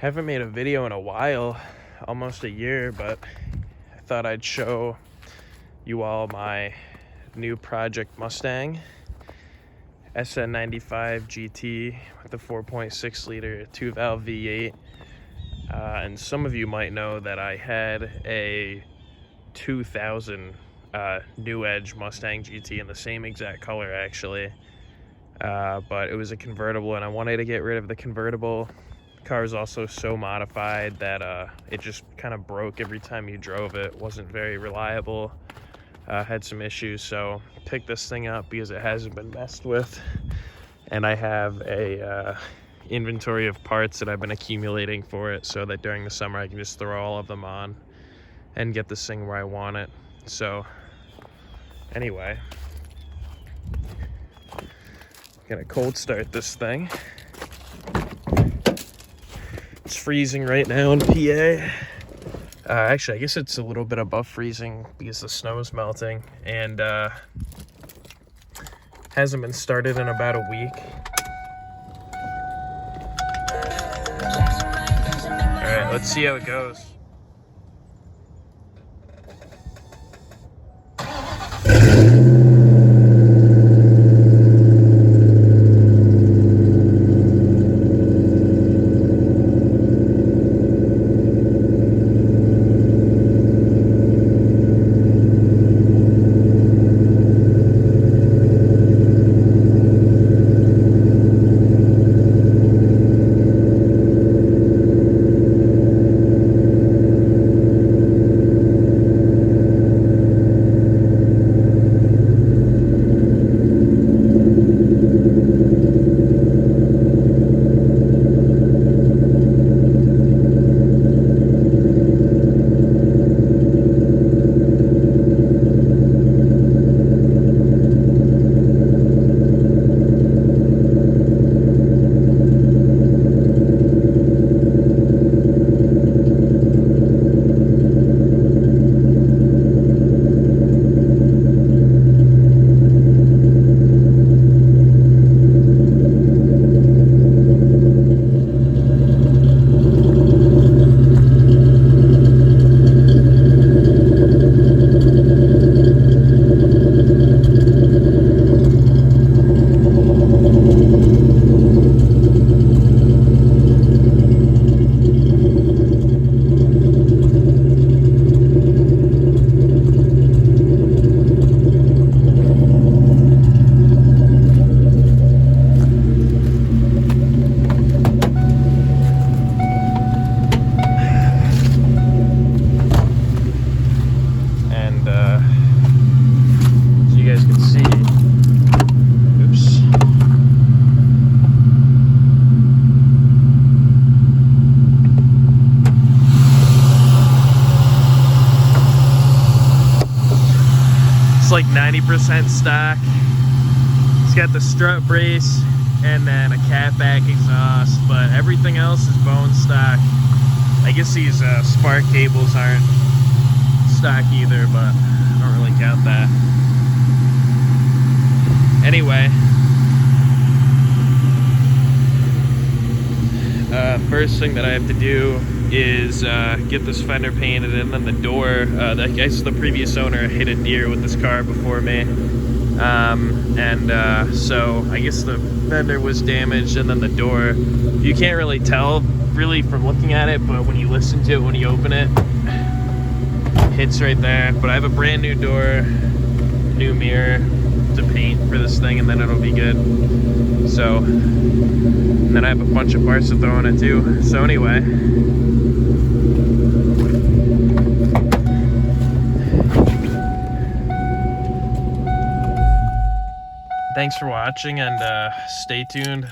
Haven't made a video in a while, almost a year, but I thought I'd show you all my new project Mustang SN95 GT with the 4.6 liter 2-valve V8. And some of you might know that I had a 2000 New Edge Mustang GT in the same exact color actually, but it was a convertible and I wanted to get rid of the convertible. The car is also so modified that it just kind of broke every time you drove it. Wasn't very reliable, had some issues, so picked this thing up because it hasn't been messed with, and I have a inventory of parts that I've been accumulating for it so that during the summer I can just throw all of them on and get this thing where I want it. So anyway, I'm gonna cold start this thing. It's freezing right now in PA. Actually, I guess it's a little bit above freezing because the snow is melting, and hasn't been started in about a week. All right, let's see how it goes. Like 90% stock. It's got the strut brace and then a catback exhaust, but everything else is bone stock. I guess these spark cables aren't stock either, but I don't really count that. Anyway, first thing that I have to do is get this fender painted, and then the door. I guess the previous owner hit a deer with this car before me, so I guess the fender was damaged, and then the door. You can't really tell really from looking at it, but when you listen to it, when you open it, hits right there. But I have a brand new door, new mirror to paint for this thing, and then it'll be good. So, and then I have a bunch of parts to throw on it too. So anyway. Thanks for watching, and stay tuned.